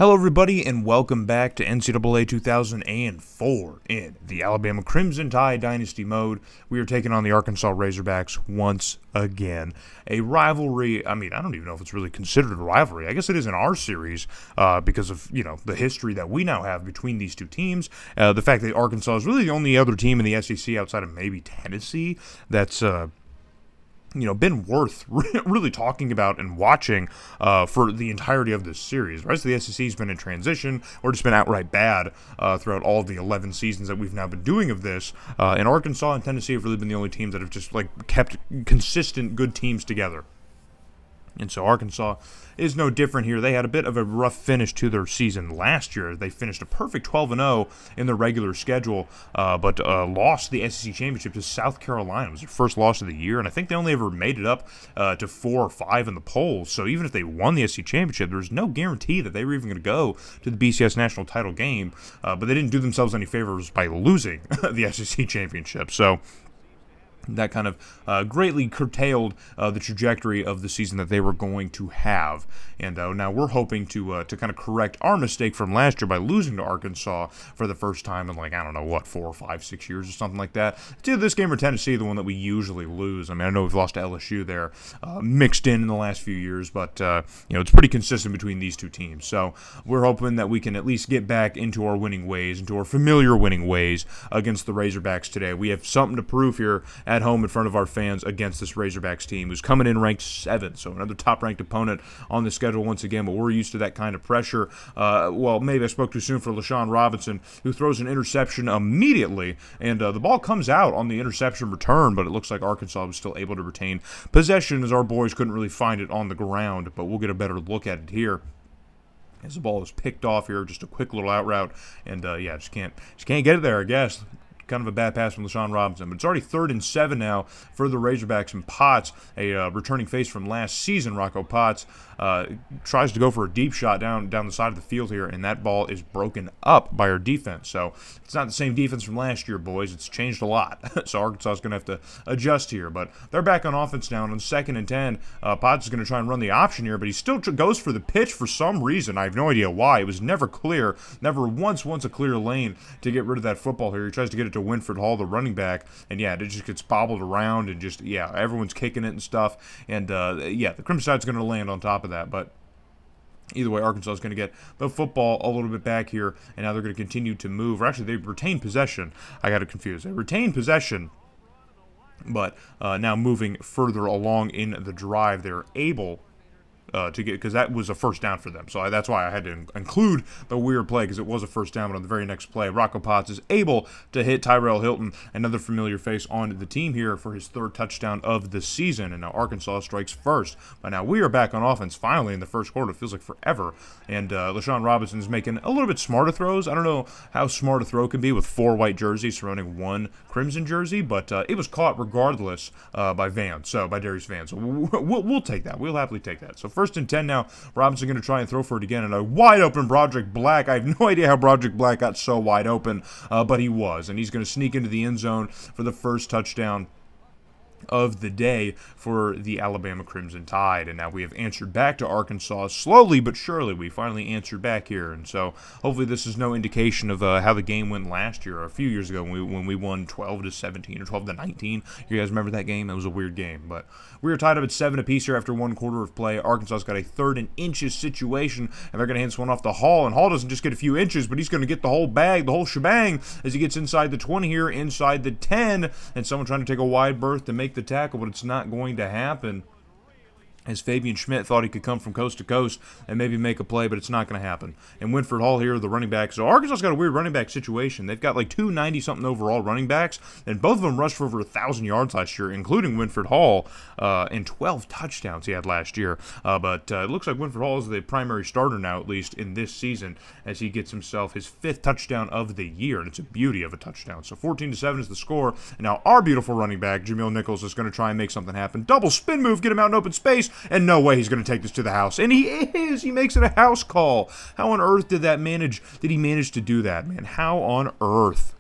Hello everybody and welcome back to NCAA 2004 in the Alabama Crimson Tide Dynasty mode. We are taking on the Arkansas Razorbacks once again. A rivalry, I don't even know if it's really considered a rivalry. I guess it is in our series because of, the history that we now have between these two teams. The fact that Arkansas is really the only other team in the SEC outside of maybe Tennessee that's been worth really talking about and watching for the entirety of this series. The rest of the SEC has been in transition or just been outright bad throughout all of the 11 seasons that we've now been doing of this. And Arkansas and Tennessee have really been the only teams that have just kept consistent good teams together. And so Arkansas is no different here. They had a bit of a rough finish to their season last year. They finished a perfect 12-0 in their regular schedule, but lost the SEC championship to South Carolina. It was their first loss of the year, and I think they only ever made it up to 4 or 5 in the polls. So even if they won the SEC championship, there's no guarantee that they were even going to go to the BCS national title game. But they didn't do themselves any favors by losing the SEC championship. So that kind of greatly curtailed the trajectory of the season that they were going to have. And now we're hoping to kind of correct our mistake from last year by losing to Arkansas for the first time in 4 or 5, 6 years or something like that. It's either this game or Tennessee, the one that we usually lose. I know we've lost to LSU there, mixed in the last few years, but it's pretty consistent between these two teams. So we're hoping that we can at least get back into our winning ways, into our familiar winning ways against the Razorbacks today. We have something to prove here at home in front of our fans against this Razorbacks team who's coming in ranked 7th, so another top-ranked opponent on the schedule once again, but we're used to that kind of pressure. Maybe I spoke too soon for LaShawn Robinson, who throws an interception immediately, and the ball comes out on the interception return, but it looks like Arkansas was still able to retain possession as our boys couldn't really find it on the ground, but we'll get a better look at it here as the ball is picked off here, just a quick little out route, and just can't get it there, I guess. Kind of a bad pass from LaShawn Robinson, but it's already 3rd and 7 now for the Razorbacks, and Potts, a returning face from last season, Rocco Potts, tries to go for a deep shot down the side of the field here, and that ball is broken up by our defense. So it's not the same defense from last year, boys. It's changed a lot. So Arkansas is going to have to adjust here, but they're back on offense now, and on 2nd and 10, Potts is going to try and run the option here, but he still goes for the pitch for some reason. I have no idea why. It was never clear, never once a clear lane to get rid of that football here. He tries to get it to Winford Hall, the running back, and it just gets bobbled around, and everyone's kicking it and stuff, and the Crimson Tide's going to land on top of that, but either way, Arkansas is going to get the football a little bit back here, and now they're going to continue to move. Or actually, they retain possession. I got it confused. They retain possession, but now moving further along in the drive, they're able to get, because that was a first down for them. So that's why I had to include the weird play, because it was a first down, but on the very next play, Rocco Potts is able to hit Tyrell Hilton, another familiar face on the team here, for his 3rd touchdown of the season, and now Arkansas strikes first. But now we are back on offense finally in the first quarter. It feels like forever, and LaShawn Robinson is making a little bit smarter throws. I don't know how smart a throw can be with 4 white jerseys surrounding 1 crimson jersey, but it was caught regardless by Darius Vance. So we'll take that. We'll happily take that. So 1st and 10 now. Robinson going to try and throw for it again, and a wide open Broderick Black. I have no idea how Broderick Black got so wide open, but he was, and he's going to sneak into the end zone for the first touchdown of the day for the Alabama Crimson Tide. And now we have answered back to Arkansas slowly but surely. We finally answered back here, and so hopefully this is no indication of how the game went last year or a few years ago when we won 12-17 or 12-19. You guys remember that game? That was a weird game, but we are tied up at 7 apiece here after 1 quarter of play. Arkansas's got a 3rd and inches situation, and they're going to hand this one off to Hall, and Hall doesn't just get a few inches, but he's going to get the whole bag, the whole shebang, as he gets inside the 20 here, inside the 10, and someone trying to take a wide berth to make the tackle, but it's not going to happen, as Fabian Schmidt thought he could come from coast to coast and maybe make a play, but it's not going to happen. And Winford Hall here, the running back. So Arkansas's got a weird running back situation. They've got 290-something overall running backs, and both of them rushed for over 1,000 yards last year, including Winford Hall, and 12 touchdowns he had last year. But it looks like Winford Hall is the primary starter now, at least in this season, as he gets himself his 5th touchdown of the year, and it's a beauty of a touchdown. So 14-7 is the score, and now our beautiful running back, Jamil Nichols, is going to try and make something happen. Double spin move, get him out in open space, and no way he's going to take this to the house. And he is. He makes it a house call. How on earth did he manage to do that, man? How on earth?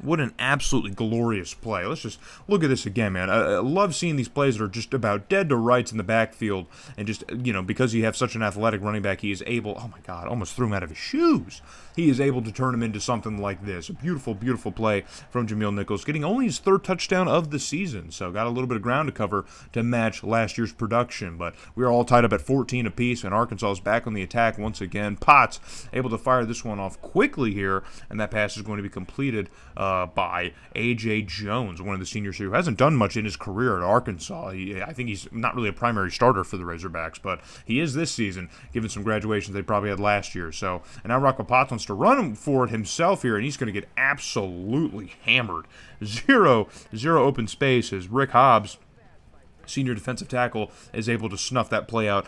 What an absolutely glorious play. Let's just look at this again, man. I love seeing these plays that are just about dead to rights in the backfield. And just, because you have such an athletic running back, he is able, oh my God, almost threw him out of his shoes. He is able to turn him into something like this. A beautiful, beautiful play from Jamil Nichols, getting only his 3rd touchdown of the season. So got a little bit of ground to cover to match last year's production. But we are all tied up at 14 apiece, and Arkansas is back on the attack once again. Potts able to fire this one off quickly here, and that pass is going to be completed by A.J. Jones, one of the seniors here who hasn't done much in his career at Arkansas. I think he's not really a primary starter for the Razorbacks, but he is this season, given some graduations they probably had last year. So, and now Rocco Potts wants to run for it himself here, and he's going to get absolutely hammered. Zero open space as Rick Hobbs, senior defensive tackle, is able to snuff that play out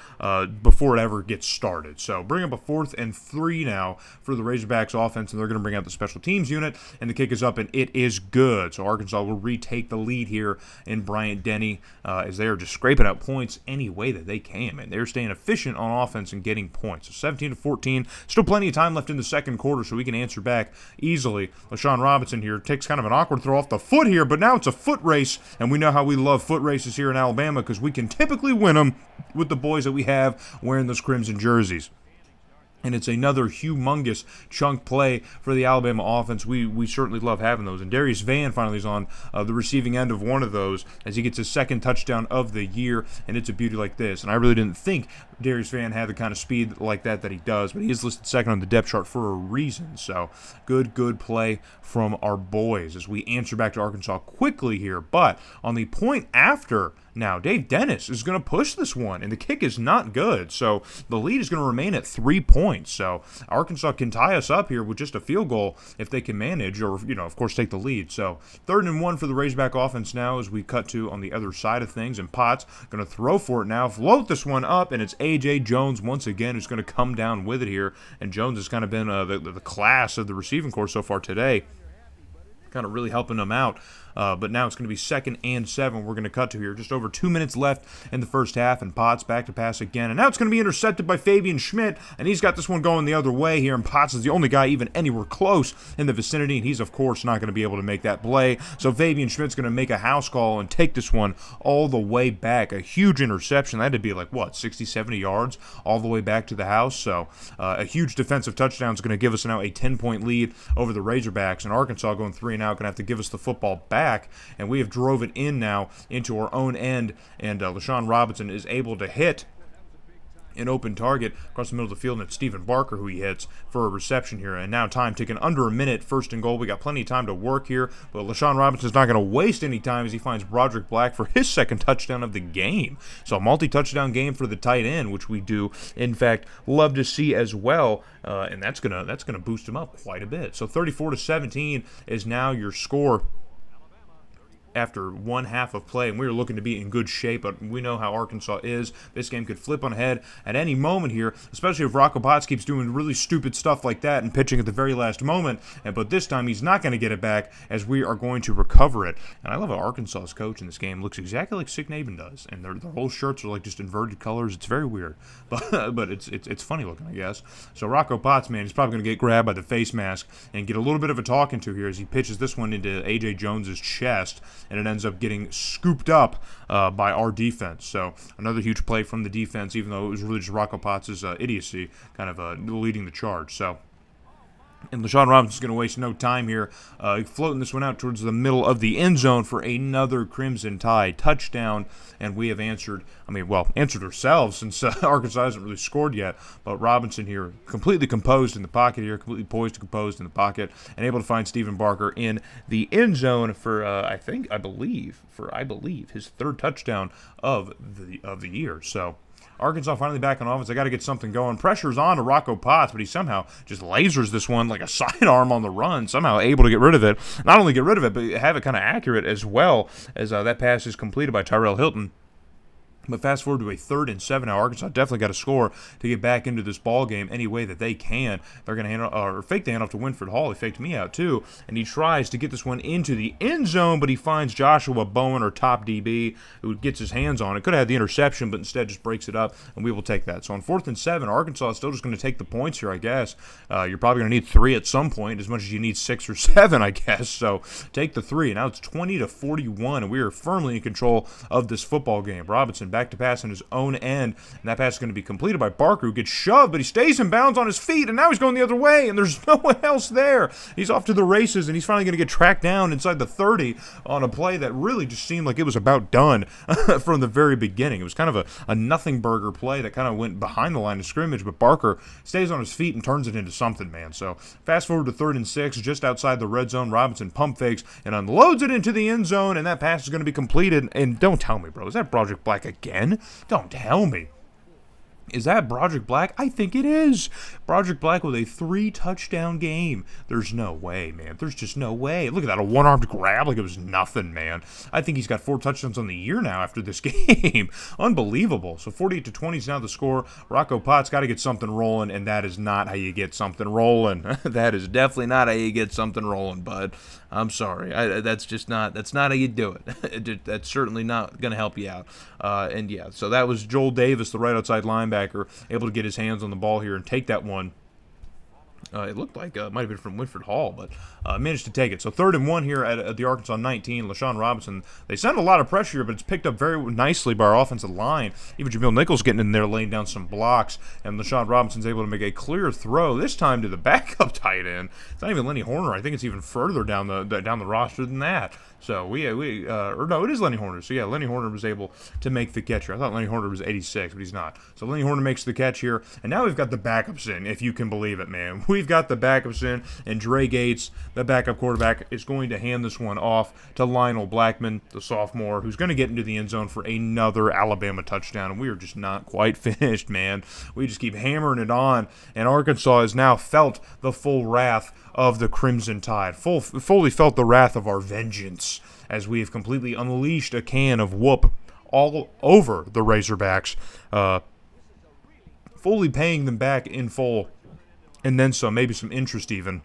before it ever gets started. So bring up a 4th and 3 now for the Razorbacks offense, and they're going to bring out the special teams unit, and the kick is up, and it is good. So Arkansas will retake the lead here in Bryant-Denny as they are just scraping out points any way that they can, and they're staying efficient on offense and getting points. So 17-14, still plenty of time left in the second quarter, so we can answer back easily. LaShawn Robinson here takes kind of an awkward throw off the foot here, but now it's a foot race, and we know how we love foot races here in Alabama, because we can typically win them with the boys that we have wearing those crimson jerseys. And it's another humongous chunk play for the Alabama offense. We certainly love having those. And Darius Van finally is on the receiving end of one of those as he gets his 2nd touchdown of the year, and it's a beauty like this. And I really didn't think Darius Van had the kind of speed like that he does, but he is listed 2nd on the depth chart for a reason. So good play from our boys as we answer back to Arkansas quickly here. But on the point after, now Dave Dennis is going to push this one, and the kick is not good. So the lead is going to remain at 3 points. So Arkansas can tie us up here with just a field goal if they can manage, or, of course, take the lead. So 3rd and 1 for the Razorback offense now as we cut to on the other side of things, and Potts going to throw for it now, float this one up, and it's A.J. Jones once again who's going to come down with it here. And Jones has kind of been the class of the receiving corps so far today, kind of really helping them out. But now it's going to be 2nd and 7 we're going to cut to here. Just over 2 minutes left in the first half, and Potts back to pass again. And now it's going to be intercepted by Fabian Schmidt, and he's got this one going the other way here, and Potts is the only guy even anywhere close in the vicinity, and he's, of course, not going to be able to make that play. So Fabian Schmidt's going to make a house call and take this one all the way back. A huge interception. That would be like, 60, 70 yards all the way back to the house. So a huge defensive touchdown is going to give us now a 10-point lead over the Razorbacks, and Arkansas going 3 and out, going to have to give us the football back. And we have drove it in now into our own end, and LaShawn Robinson is able to hit an open target across the middle of the field, and it's Stephen Barker who he hits for a reception here. And now time taken under a minute, 1st and goal. We got plenty of time to work here, but LaShawn Robinson's not going to waste any time as he finds Broderick Black for his 2nd touchdown of the game. So a multi-touchdown game for the tight end, which we do, in fact, love to see as well. And that's gonna boost him up quite a bit. So 34-17 is now your score after 1 half of play, and we were looking to be in good shape, but we know how Arkansas is. This game could flip on ahead at any moment here, especially if Rocco Potts keeps doing really stupid stuff like that and pitching at the very last moment. But this time he's not going to get it back, as we are going to recover it. And I love how Arkansas's coach in this game looks exactly like Sick Naben does, and their whole shirts are like just inverted colors. It's very weird, but it's funny looking, I guess. So Rocco Potts, man, he's probably going to get grabbed by the face mask and get a little bit of a talking to here as he pitches this one into A.J. Jones's chest, and it ends up getting scooped up by our defense. So another huge play from the defense, even though it was really just Rocco Potts' idiocy kind of leading the charge. So, and LaShawn Robinson's going to waste no time here, floating this one out towards the middle of the end zone for another Crimson Tide touchdown. And we have answered ourselves, since Arkansas hasn't really scored yet. But Robinson here, completely composed in the pocket here, completely poised and composed in the pocket, and able to find Stephen Barker in the end zone for, I believe, his 3rd touchdown of the year. So Arkansas finally back on offense. I got to get something going. Pressure's on to Rocco Potts, but he somehow just lasers this one like a sidearm on the run, somehow able to get rid of it. Not only get rid of it, but have it kind of accurate as well, as that pass is completed by Tyrell Hilton. But fast forward to a 3rd and 7 now. Arkansas definitely got to score to get back into this ball game any way that they can. They're going to fake the handoff to Winford Hall. He faked me out too, and he tries to get this one into the end zone, but he finds Joshua Bowen, or top DB, who gets his hands on it. Could have had the interception, but instead just breaks it up, and we will take that. So on 4th and 7, Arkansas is still just going to take the points here, I guess. You're probably going to need 3 at some point, as much as you need 6 or 7, I guess. So take the 3. Now it's 20-41, and we are firmly in control of this football game. Robinson back to pass on his own end, and that pass is going to be completed by Barker, who gets shoved, but he stays in bounds on his feet, and now he's going the other way, and there's no one else there. He's off to the races, and he's finally going to get tracked down inside the 30 on a play that really just seemed like it was about done from the very beginning. It was kind of a nothing burger play that kind of went behind the line of scrimmage, but Barker stays on his feet and turns it into something, man. So fast forward to 3rd and 6, just outside the red zone. Robinson pump fakes and unloads it into the end zone, and that pass is going to be completed. And don't tell me, bro, is that Broderick Black again? Don't tell me. Is that Broderick Black? I think it is. Broderick Black with a 3-touchdown game. There's no way, man. There's just no way. Look at that, a one-armed grab like it was nothing, man. I think he's got 4 touchdowns on the year now after this game. Unbelievable. So 48-20 is now the score. Rocco Potts got to get something rolling, and that is not how you get something rolling. That is definitely not how you get something rolling, bud. I'm sorry. That's not how you do it. That's certainly not going to help you out. And yeah, so that was Joel Davis, the right outside linebacker, able to get his hands on the ball here and take that one. It looked like it might have been from Winford Hall, but managed to take it. So 3rd and 1 here at the Arkansas 19. LaShawn Robinson, they send a lot of pressure here, but it's picked up very nicely by our offensive line. Even Jamil Nichols getting in there, laying down some blocks, and LaShawn Robinson's able to make a clear throw, this time to the backup tight end. It's not even Lenny Horner. I think it's even further down the roster than that. So no, it is Lenny Horner. So yeah, Lenny Horner was able to make the catch here. I thought Lenny Horner was 86, but he's not. So Lenny Horner makes the catch here, and now we've got the backups in, if you can believe it, man. We've got the backups in, and Dre Gates, the backup quarterback, is going to hand this one off to Lionel Blackman, the sophomore, who's going to get into the end zone for another Alabama touchdown, and we are just not quite finished, man. We just keep hammering it on, and Arkansas has now felt the full wrath of the Crimson Tide, fully felt the wrath of our vengeance, as we have completely unleashed a can of whoop all over the Razorbacks, fully paying them back in full, and then some, maybe some interest even,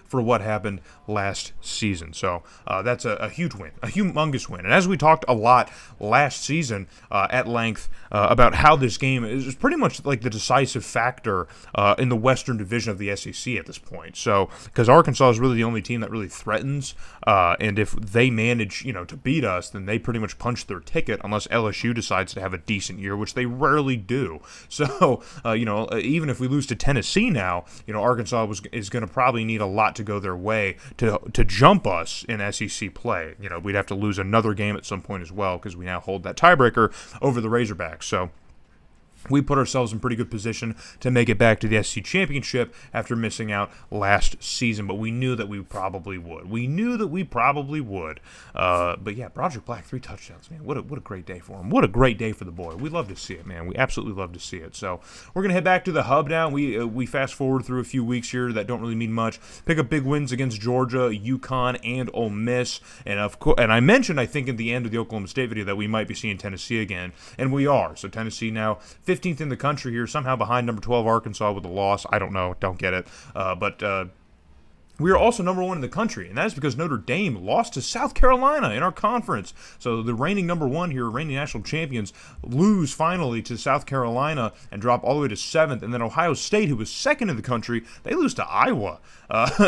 for what happened last season. So that's a huge win, a humongous win. And as we talked a lot last season at length about how this game is pretty much like the decisive factor in the Western Division of the SEC at this point. So because Arkansas is really the only team that really threatens, and if they manage, to beat us, then they pretty much punch their ticket unless LSU decides to have a decent year, which they rarely do. So even if we lose to Tennessee now, Arkansas is going to probably need a lot to go their way to jump us in SEC play. We'd have to lose another game at some point as well, because we now hold that tiebreaker over the Razorbacks. So we put ourselves in pretty good position to make it back to the SEC Championship after missing out last season, but we knew that we probably would. But yeah, Broderick Black, 3 touchdowns, man. What a great day for him. What a great day for the boy. We love to see it, man. We absolutely love to see it. So we're going to head back to the hub now. We fast forward through a few weeks here that don't really mean much. Pick up big wins against Georgia, UConn, and Ole Miss. And of course, and I mentioned, I think, at the end of the Oklahoma State video that we might be seeing Tennessee again, and we are. So Tennessee now 15th in the country here, somehow behind number 12 Arkansas with a loss. I don't know, don't get it. But we are also number 1 in the country, and that is because Notre Dame lost to South Carolina in our conference. So the reigning number 1 here, reigning national champions, lose finally to South Carolina and drop all the way to 7th. And then Ohio State, who was 2nd in the country, they lose to Iowa.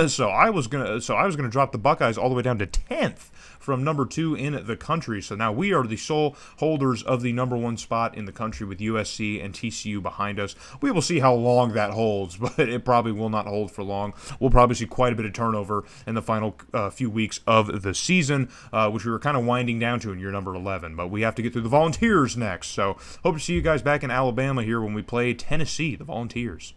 So I was gonna drop the Buckeyes all the way down to 10th. From number 2 in the country. So now we are the sole holders of the number 1 spot in the country with USC and TCU behind us. We will see how long that holds, but it probably will not hold for long. We'll probably see quite a bit of turnover in the final few weeks of the season, which we were kind of winding down to in year number 11. But we have to get through the Volunteers next. So hope to see you guys back in Alabama here when we play Tennessee, the Volunteers.